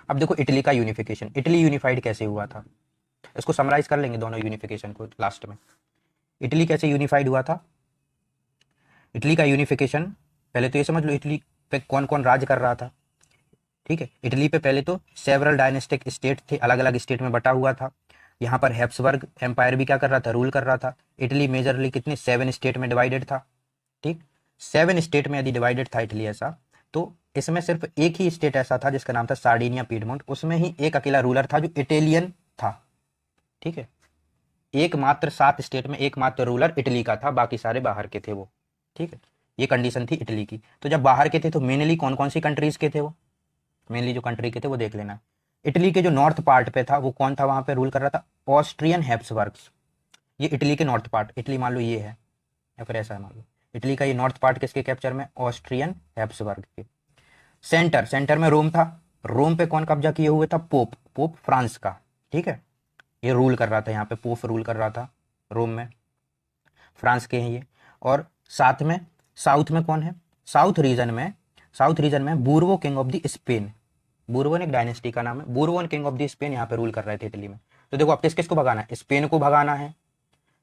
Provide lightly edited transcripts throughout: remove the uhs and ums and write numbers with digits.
अब देखो इटली का यूनिफिकेशन, इटली यूनिफाइड कैसे हुआ था, इसको समराइज कर लेंगे दोनों यूनिफिकेशन को लास्ट में। इटली कैसे यूनिफाइड हुआ था, इटली का यूनिफिकेशन, पहले तो ये समझ लो इटली पे कौन कौन राज कर रहा था। ठीक है, इटली पे पहले तो सेवरल डायनेस्टिक स्टेट थे, अलग अलग स्टेट में बटा हुआ था। यहाँ पर हैप्सबर्ग एम्पायर भी क्या कर रहा था, रूल कर रहा था। इटली मेजरली कितने 7 स्टेट में डिवाइडेड था। ठीक, 7 स्टेट में यदि डिवाइडेड था इटली ऐसा, तो इसमें सिर्फ एक ही स्टेट ऐसा था जिसका नाम था सार्डिनिया पीडमोंट, उसमें ही एक अकेला रूलर था जो इटालियन था। ठीक है, एकमात्र 7 स्टेट में एकमात्र रूलर इटली का था, बाकी सारे बाहर के थे वो। ठीक है, ये कंडीशन थी इटली की। तो जब बाहर के थे तो मेनली कौन कौन सी कंट्रीज के थे वो, मेनली जो कंट्री के थे वो देख लेना। इटली के जो नॉर्थ पार्ट पे था वो कौन था, वहां पे रूल कर रहा था ऑस्ट्रियन हैप्सबर्ग्स। ये इटली के नॉर्थ पार्ट, इटली मान लो ये है या फिर ऐसा है मान लो, इटली का ये नॉर्थ पार्ट किसके कैप्चर में, ऑस्ट्रियन हैप्सबर्ग के। सेंटर, सेंटर में रोम था, रोम पे कौन कब्जा किए हुए था, पोप, पोप फ्रांस का। ठीक है, ये रूल कर रहा था यहाँ पे, पोप रूल कर रहा था रोम में, फ्रांस के हैं ये। और साथ में साउथ में कौन है, साउथ रीजन में, साउथ रीजन में बूर्बो किंग ऑफ द स्पेन, बूर्बन एक डायनेस्टी का नाम है, बूर्बन किंग ऑफ द स्पेन यहाँ पे रूल कर रहे थे इटली में। तो देखो अब किस किस को भगाना है, स्पेन को भगाना है,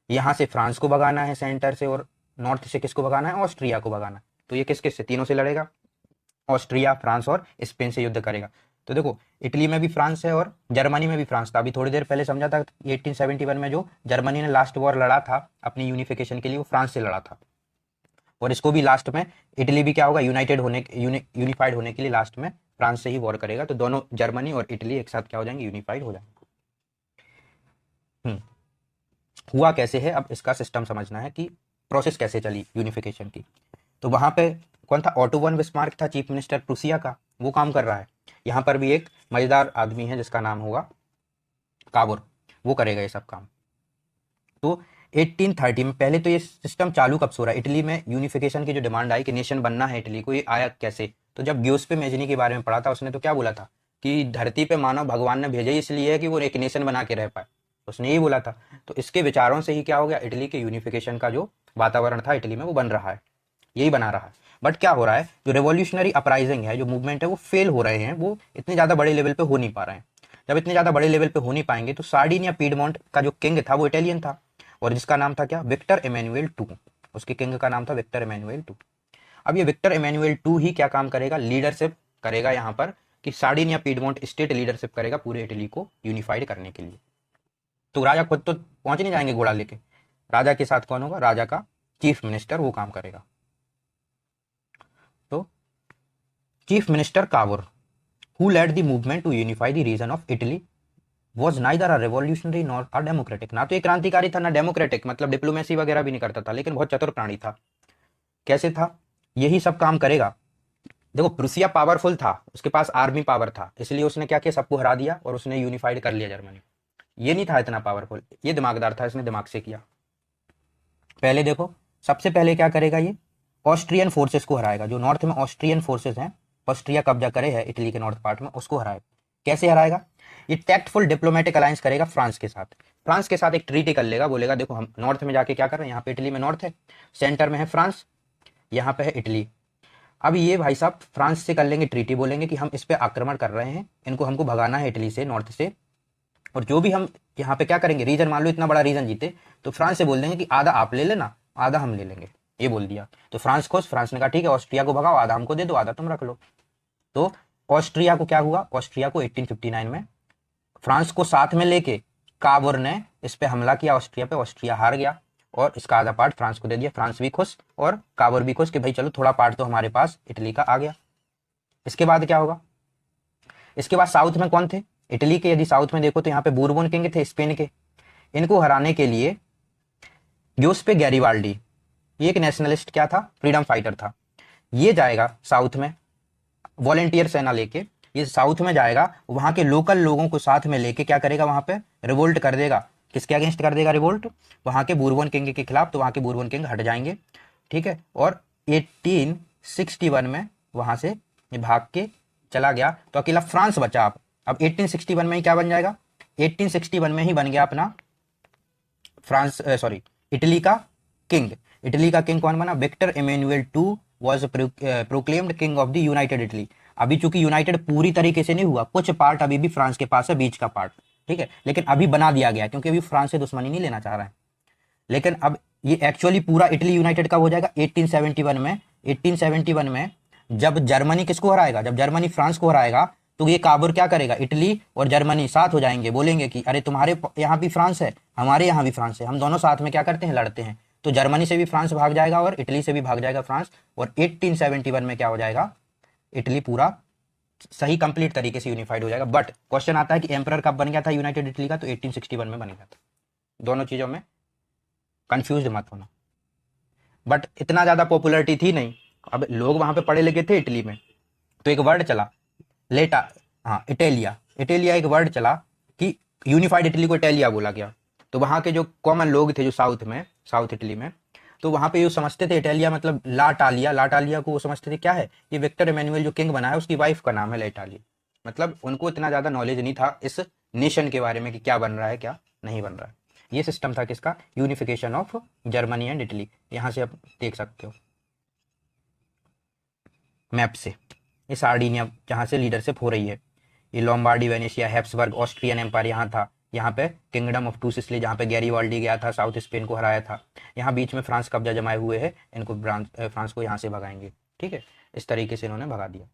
यहाँ से फ्रांस को भगाना है सेंटर से, और नॉर्थ से किसको भगाना है, ऑस्ट्रिया को भगाना है। तो ये किस किस से, तीनों से लड़ेगा, ऑस्ट्रिया, फ्रांस और स्पेन से युद्ध करेगा। तो देखो इटली में भी फ्रांस है और जर्मनी में भी फ्रांस था। अभी थोड़ी देर पहले समझा था 1871 में जो जर्मनी ने लास्ट वॉर लड़ा था अपनी यूनिफिकेशन के लिए, वो फ्रांस से लड़ा था। और इसको भी लास्ट में इटली भी क्या होगा, यूनाइटेड होने, यूनिफाइड होने के लिए लास्ट में फ्रांस से ही वॉर करेगा। तो दोनों जर्मनी और इटली एक साथ क्या हो जाएंगे, यूनिफाइड हो जाएंगे। हुआ कैसे है, अब इसका सिस्टम समझना है कि प्रोसेस कैसे चली यूनिफिकेशन की। तो वहां पे कौन था, ऑटो वन बिस्मार्क था चीफ मिनिस्टर प्रूसिया का, वो काम कर रहा है। यहाँ पर भी एक मजेदार आदमी है जिसका नाम होगा काबुर, वो करेगा ये सब काम। तो 1830 में पहले तो ये सिस्टम चालू कब से हो रहा है इटली में, यूनिफिकेशन की जो डिमांड आई कि नेशन बनना है इटली को, ये आया कैसे। तो जब ग्यूस्पे मेजनी के बारे में पढ़ा था उसने तो क्या बोला था कि धरती पे मानव भगवान ने भेजा ही इसलिए है कि वो एक नेशन बना के रह पाए, उसने यही बोला था। तो इसके विचारों से ही क्या हो गया, इटली के यूनिफिकेशन का जो वातावरण था इटली में वो बन रहा है, यही बना रहा है। बट क्या हो रहा है, जो रेवोल्यूशनरी अपराइजिंग है, जो मूवमेंट है, वो फेल हो रहे हैं, वो इतने ज़्यादा बड़े लेवल पे हो नहीं पा रहे हैं। जब इतने ज़्यादा बड़े लेवल पे हो नहीं पाएंगे तो सार्डिन या पीडमोंट का जो किंग था वो इटालियन था, और जिसका नाम था क्या, विक्टर इमैनुएल टू, उसके किंग का नाम था विक्टर इमैनुएल टू। अब ये विक्टर इमैनुएल टू ही क्या काम करेगा, लीडरशिप करेगा यहाँ पर, कि सार्डिन या पीडमोंट स्टेट लीडरशिप करेगा पूरे इटली को यूनिफाइड करने के लिए। तो राजा खुद तो पहुंच नहीं जाएंगे घोड़ा लेके, राजा के साथ कौन होगा, राजा का चीफ मिनिस्टर, वो काम करेगा। तो chief minister Cavour, who led the movement to unify the region of Italy, was neither a revolutionary nor a democratic, ना तो एक क्रांतिकारी था ना डेमोक्रेटिक, मतलब डिप्लोमेसी वगैरह भी नहीं करता था, लेकिन बहुत चतुर प्राणी था। कैसे था, यही सब काम करेगा। देखो प्रूसिया पावरफुल था, उसके पास आर्मी पावर था, इसलिए उसने क्या किया, सबको हरा दिया और उसने यूनिफाइड कर लिया जर्मनी। ये नहीं था इतना पावरफुल, ये दिमागदार था, इसने दिमाग से किया। पहले देखो, सबसे पहले क्या करेगा ये, ऑस्ट्रियन फोर्सेस को हराएगा, जो नॉर्थ में ऑस्ट्रियन फोर्सेस हैं, ऑस्ट्रिया कब्जा करे है इटली के नॉर्थ पार्ट में, उसको हराएगा। कैसे हराएगा, ये टैक्टफुल डिप्लोमेटिक अलायंस करेगा फ्रांस के साथ, फ्रांस के साथ एक ट्रीटी कर लेगा, बोलेगा देखो हम नॉर्थ में जाके क्या कर रहे हैं, यहाँ पे इटली में नॉर्थ है, सेंटर में है फ्रांस, यहाँ पे है इटली। अब ये भाई साहब फ्रांस से कर लेंगे ट्रीटी, बोलेंगे कि हम इस पे आक्रमण कर रहे हैं, इनको हमको भगाना है इटली से, नॉर्थ से, और जो भी हम यहाँ पे क्या करेंगे, रीजन मान लो इतना बड़ा रीजन जीते, तो फ्रांस से बोल देंगे कि आधा आप ले लेना, आधा हम ले लेंगे, ये बोल दिया। तो फ्रांस खुश, फ्रांस ने कहा ठीक है ऑस्ट्रिया को भगाओ, आधा हमको दे दो, आधा तुम रख लो। तो ऑस्ट्रिया को क्या हुआ, ऑस्ट्रिया को 1859 में फ्रांस को साथ में लेके काबुर ने इस पे हमला किया ऑस्ट्रिया पे, ऑस्ट्रिया हार गया और इसका आधा पार्ट फ्रांस को दे दिया। फ्रांस भी खुश और काबुर भी खुश कि भाई चलो थोड़ा पार्ट तो हमारे पास इटली का आ गया। इसके बाद क्या होगा, इसके बाद साउथ में कौन थे इटली के, यदि साउथ में देखो तो यहाँ पे बूरबोन किंग थे स्पेन के, इनको हराने के लिए ग्यूस्पे गैरिबाल्डी, ये एक नेशनलिस्ट क्या था, फ्रीडम फाइटर था, ये जाएगा साउथ में वॉलेंटियर सेना लेके, ये साउथ में जाएगा, वहां के लोकल लोगों को साथ में लेके क्या करेगा, वहां पे रिवोल्ट कर देगा। किसके अगेंस्ट कर देगा रिवोल्ट, वहां के बूरबन किंग के खिलाफ। तो वहां के बूरबन किंग हट जाएंगे, ठीक है। और 1861 में वहां से भाग के चला गया, तो अकेला फ्रांस बचा। अब 1861 में ही क्या बन जाएगा, 1861 में ही बन गया अपना फ्रांस, सॉरी इटली का किंग। इटली का किंग कौन बना, Victor Emmanuel two was proclaimed king of the united Italy. अभी चूंकि यूनाइटेड पूरी तरीके से नहीं हुआ, कुछ पार्ट अभी भी फ्रांस के पास है, बीच का पार्ट, ठीक है, लेकिन अभी बना दिया गया क्योंकि अभी फ्रांस से दुश्मनी नहीं लेना चाह रहा है। लेकिन अब ये एक्चुअली पूरा इटली यूनाइटेड कब हो जाएगा? 1871 में। 1871 में जब जर्मनी किसको हराएगा, जब जर्मनी फ्रांस को हराएगा, तो ये काबुर क्या करेगा, इटली और जर्मनी साथ हो जाएंगे, बोलेंगे कि अरे तुम्हारे यहाँ भी फ्रांस है, हमारे यहाँ भी फ्रांस है, हम दोनों साथ में क्या करते हैं, लड़ते हैं। तो जर्मनी से भी फ्रांस भाग जाएगा और इटली से भी भाग जाएगा फ्रांस, और 1871 में क्या हो जाएगा, इटली पूरा सही कंप्लीट तरीके से यूनिफाइड हो जाएगा। बट क्वेश्चन आता है कि एम्परर कब बन गया था यूनाइटेड इटली का? तो 1861 में बन गया था। दोनों चीजों में कंफ्यूज मत होना। बट इतना ज्यादा पॉपुलरिटी थी नहीं, अब लोग वहां पे पढ़े लिखे थे इटली में, तो एक वर्ड चला लेटा, हाँ इटालिया, इटालिया एक वर्ड चला कि यूनिफाइड इटली को इटालिया बोला गया। तो वहां के जो कॉमन लोग थे जो साउथ में, साउथ इटली में, तो वहां पे ये समझते थे इटालिया मतलब लाटालिया, लाटालिया को वो समझते थे क्या है, ये विक्टर एमेनुअल जो किंग बना है उसकी वाइफ का नाम है लाटालिया। मतलब उनको इतना ज्यादा नॉलेज नहीं था इस नेशन के बारे में कि क्या बन रहा है क्या नहीं बन रहा है। ये सिस्टम था किसका, unification of Germany and Italy. यहां से आप देख सकते हो मैप से, ये सार्डिनिया जहाँ से लीडरशिप हो रही है, ये Lombardy, Venetia, Habsburg, Austrian empire यहाँ था, यहाँ पे किंगडम ऑफ टू सिसिली जहाँ पे गैरीवाल्डी गया था, साउथ स्पेन को हराया था, यहाँ बीच में फ्रांस कब्जा जमाए हुए है, इनको फ्रांस को यहाँ से भगाएंगे, ठीक है, इस तरीके से इन्होंने भगा दिया।